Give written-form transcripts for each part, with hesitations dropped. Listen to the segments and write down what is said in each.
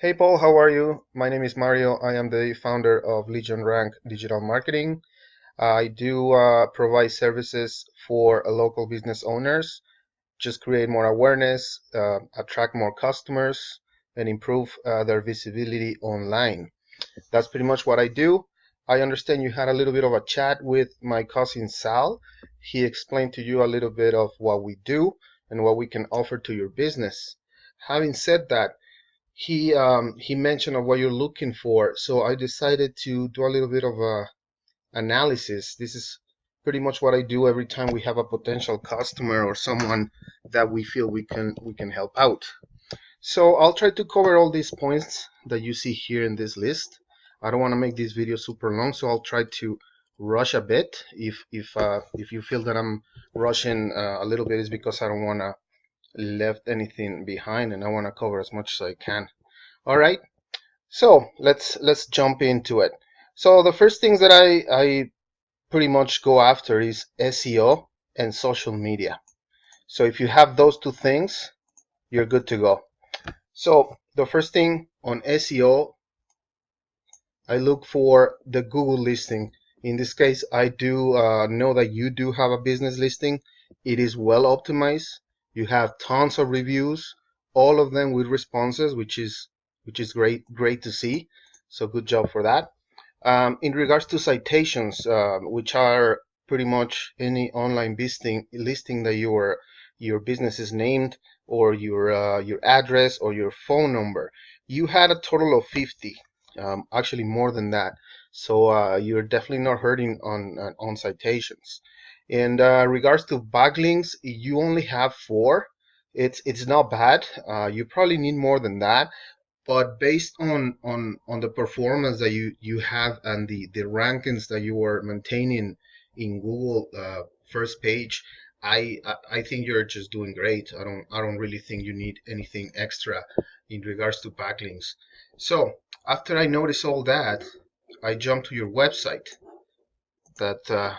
Hey Paul, how are you? My name is Mario. I am the founder of Legion Rank Digital Marketing. I do provide services for local business owners, just create more awareness, attract more customers, and improve their visibility online. That's pretty much what I do. I understand you had a little bit of a chat with my cousin Sal. He explained to you a little bit of what we do and what we can offer to your business. Having said that, he mentioned of what you're looking for, so I decided to do a little bit of a analysis. This is pretty much what I do every time we have a potential customer or someone that we feel we can help out. So I'll try to cover all these points that you see here in this list. I don't want to make this video super long, so I'll try to rush a bit. If you feel that I'm rushing a little bit, it's because I don't want to left anything behind and I want to cover as much as I can. All right, so let's jump into it. So the first things that I pretty much go after is SEO and social media. So if you have those two things, you're good to go. So the first thing on SEO, I look for the Google listing. In this case, I do know that you do have a business listing. It is well optimized. You have tons of reviews, all of them with responses, which is great to see. So good job for that. In regards to citations, which are pretty much any online listing that your business is named, or your address or your phone number, you had a total of 50, actually more than that. So you're definitely not hurting on citations. In regards to backlinks, you only have 4. It's not bad. You probably need more than that, but based on the performance that you have and the rankings that you are maintaining in Google first page, I think you're just doing great. I don't really think you need anything extra in regards to backlinks. So after I notice all that, I jump to your website. That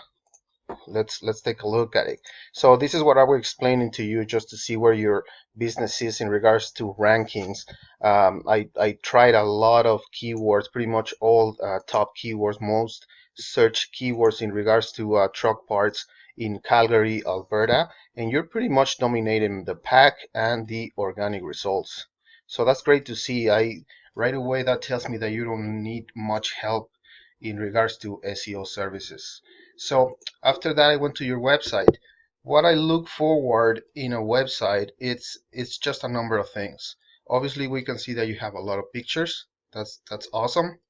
let's take a look at it. So this is what I was explaining to you, just to see where your business is in regards to rankings. I tried a lot of keywords, pretty much all top keywords, most search keywords in regards to truck parts in Calgary, Alberta, and you're pretty much dominating the pack and the organic results. So that's great to see. I right away that tells me that you don't need much help in regards to SEO services. So after that, I went to your website. What I look forward in a website, it's just a number of things. Obviously, we can see that you have a lot of pictures. That's awesome.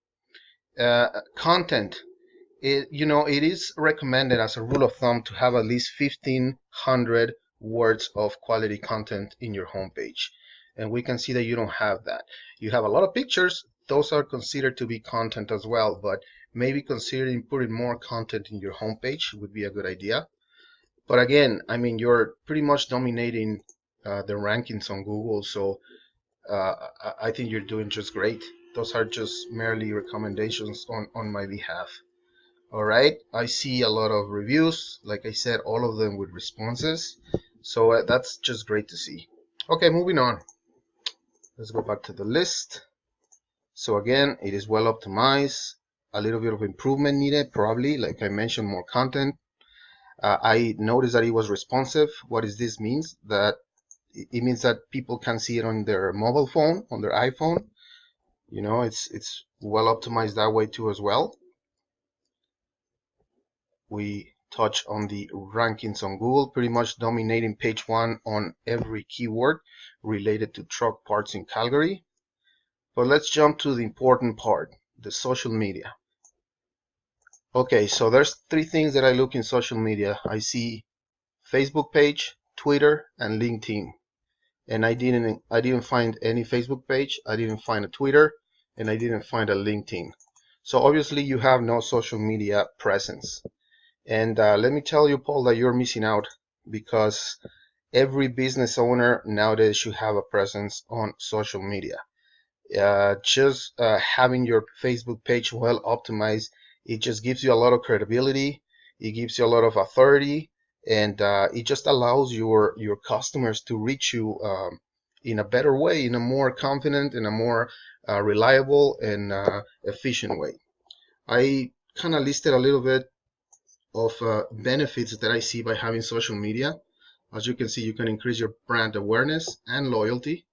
Content. It is recommended as a rule of thumb to have at least 1,500 words of quality content in your homepage. And we can see that you don't have that. You have a lot of pictures. Those are considered to be content as well, but maybe considering putting more content in your homepage would be a good idea. But again, I mean, you're pretty much dominating the rankings on Google, so I think you're doing just great. Those are just merely recommendations on my behalf. All right, I see a lot of reviews, like I said, all of them with responses. So that's just great to see. Okay, moving on. Let's go back to the list. So again, it is well optimized. A little bit of improvement needed, probably, like I mentioned, more content. I noticed that it was responsive. What does this mean? That it means that people can see it on their mobile phone, on their iPhone. It's well optimized that way too as well. We touch on the rankings on Google, pretty much dominating page 1 on every keyword related to truck parts in Calgary. But let's jump to the important part, the social media. Okay, so there's 3 things that I look in social media. I see Facebook page, Twitter, and LinkedIn. And I didn't find any Facebook page, I didn't find a Twitter, and I didn't find a LinkedIn. So obviously you have no social media presence. And let me tell you, Paul, that you're missing out, because every business owner nowadays should have a presence on social media. Just having your Facebook page well optimized, it just gives you a lot of credibility, it gives you a lot of authority, and it just allows your customers to reach you in a better way, in a more confident, in a more reliable and efficient way. I kind of listed a little bit of benefits that I see by having social media. As you can see, you can increase your brand awareness and loyalty,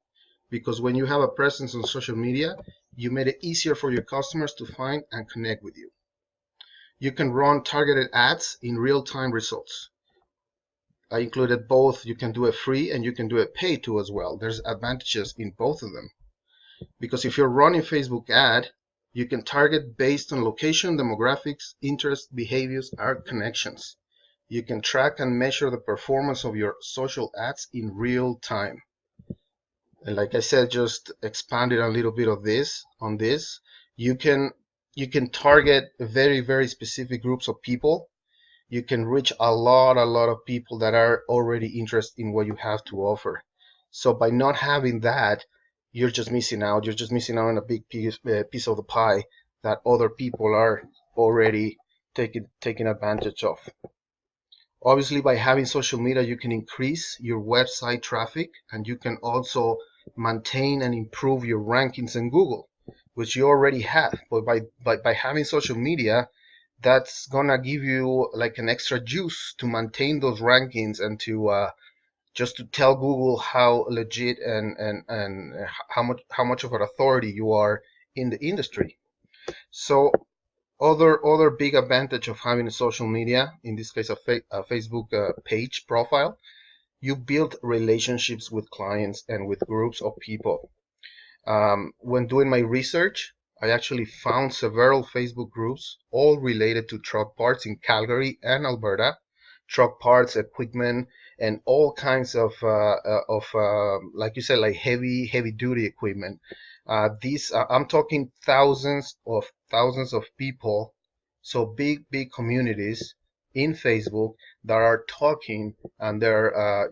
because when you have a presence on social media, you made it easier for your customers to find and connect with you. You can run targeted ads in real-time results. I included both. You can do it free and you can do it paid too as well. There's advantages in both of them, because if you're running Facebook ad, you can target based on location, demographics, interests, behaviors, or connections. You can track and measure the performance of your social ads in real time. And like I said, just expanded a little bit of this on this. You can target very specific groups of people. You can reach a lot of people that are already interested in what you have to offer. So by not having that, you're just missing out. You're just missing out on a big piece of the pie that other people are already taking advantage of. Obviously, by having social media, you can increase your website traffic, and you can also maintain and improve your rankings in Google, which you already have. But by having social media, that's gonna give you like an extra juice to maintain those rankings and to just to tell Google how legit and how much of an authority you are in the industry. So other big advantage of having a social media, in this case a Facebook page profile, you build relationships with clients and with groups of people. When doing my research, I actually found several Facebook groups, all related to truck parts in Calgary and Alberta, truck parts, equipment, and all kinds of like you said, like heavy duty equipment. I'm talking thousands of people, so big communities in Facebook that are talking, and they're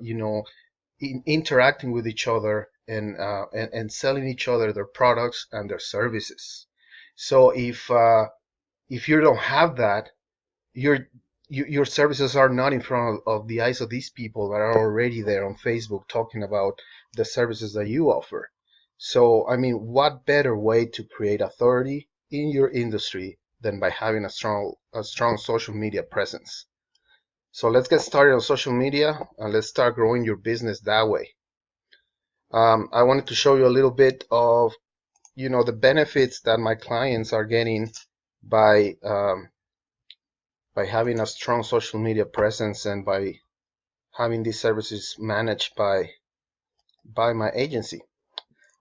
interacting with each other and selling each other their products and their services. So if you don't have that, your services are not in front of the eyes of these people that are already there on Facebook talking about the services that you offer. So, I mean, what better way to create authority in your industry than by having a strong social media presence? So let's get started on social media and let's start growing your business that way. I wanted to show you a little bit of, the benefits that my clients are getting by having a strong social media presence and by having these services managed by my agency.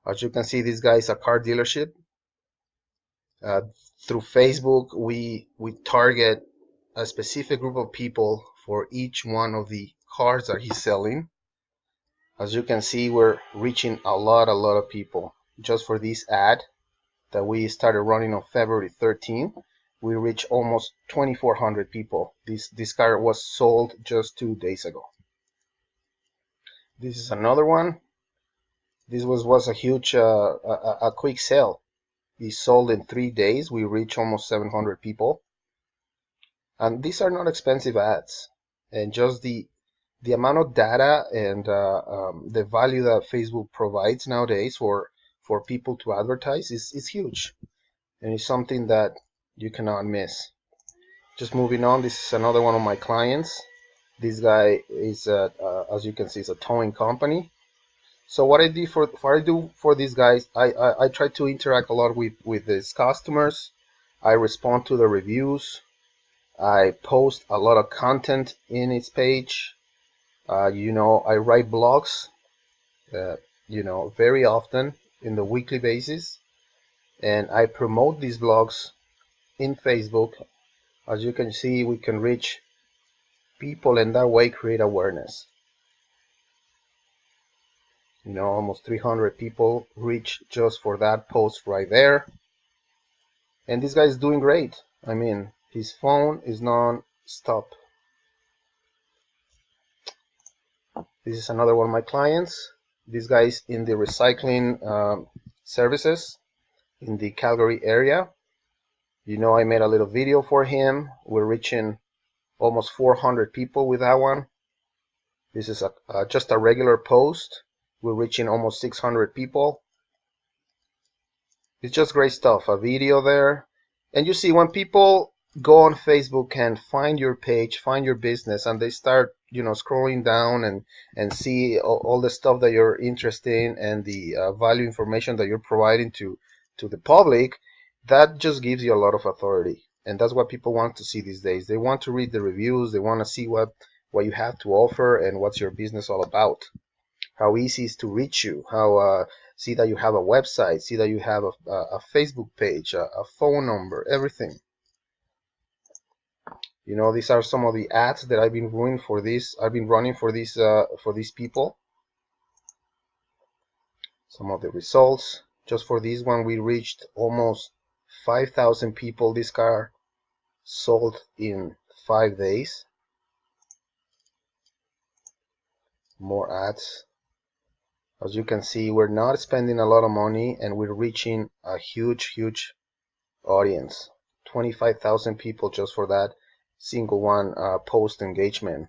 As you can see, this guy is a car dealership. Through Facebook, we target a specific group of people for each one of the cars that he's selling. As you can see, we're reaching a lot of people. Just for this ad that we started running on February 13th, we reached almost 2,400 people. This car was sold just 2 days ago. This is another one. This was a huge, a quick sale. It sold in 3 days. We reached almost 700 people. And these are not expensive ads. And just the amount of data and the value that Facebook provides nowadays for people to advertise is huge. And it's something that you cannot miss. Just moving on, this is another one of my clients. This guy is, as you can see, is a towing company. So what I do for these guys, I try to interact a lot with these customers. I respond to the reviews. I post a lot of content in its page. I write blogs, very often in the weekly basis, and I promote these blogs in Facebook. As you can see, we can reach people and that way create awareness. Almost 300 people reach just for that post right there. And this guy is doing great. I mean, his phone is non-stop. This is another one of my clients. This guy is in the recycling services in the Calgary area. I made a little video for him. We're reaching almost 400 people with that one. This is just a regular post. We're reaching almost 600 people. It's just great stuff. A video there. And you see, when people go on Facebook and find your page, find your business, and they start, scrolling down and see all the stuff that you're interested in and the value information that you're providing to the public, that just gives you a lot of authority. And that's what people want to see these days. They want to read the reviews. They want to see what you have to offer and what's your business all about. How easy it is to reach you. How see that you have a website. See that you have a Facebook page, a phone number, everything. These are some of the ads that I've been running for this. I've been running for these people. Some of the results. Just for this one, we reached almost 5,000 people. This car sold in 5 days. More ads. As you can see, we're not spending a lot of money and we're reaching a huge audience. 25,000 people just for that single one post engagement.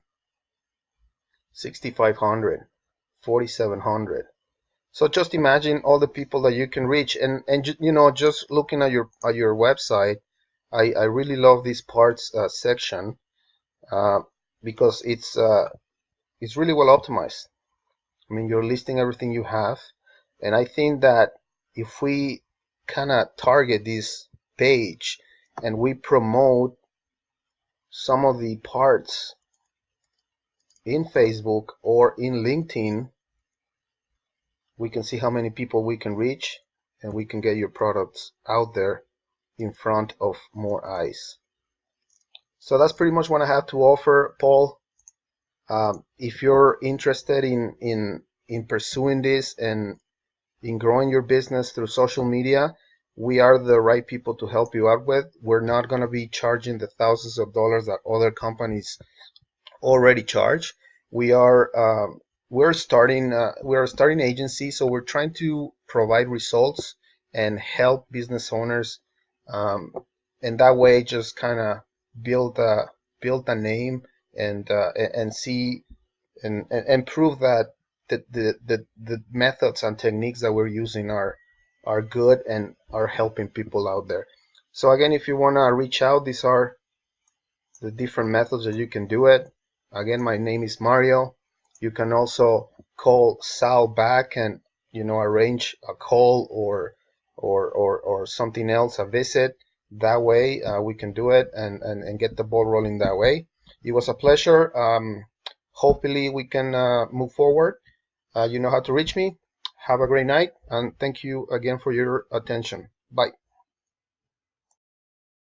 6,500, 4,700. So just imagine all the people that you can reach, and just looking at your website, I really love this parts section because it's really well optimized. I mean, you're listing everything you have, and I think that if we kind of target this page and we promote some of the parts in Facebook or in LinkedIn, we can see how many people we can reach, and we can get your products out there in front of more eyes. So that's pretty much what I have to offer, Paul. If you're interested in pursuing this and in growing your business through social media, we are the right people to help you out with. We're not going to be charging the thousands of dollars that other companies already charge. We're starting agency, so we're trying to provide results and help business owners, and that way just kind of build a name and see and prove that the methods and techniques that we're using are good and are helping people out there. So again, if you want to reach out, these are the different methods that you can do it. Again, my name is Mario. You can also call Sal back and arrange a call or something else, a visit. That way we can do it and get the ball rolling that way. It was a pleasure. Hopefully we can move forward. You know how to reach me. Have a great night, and thank you again for your attention. Bye.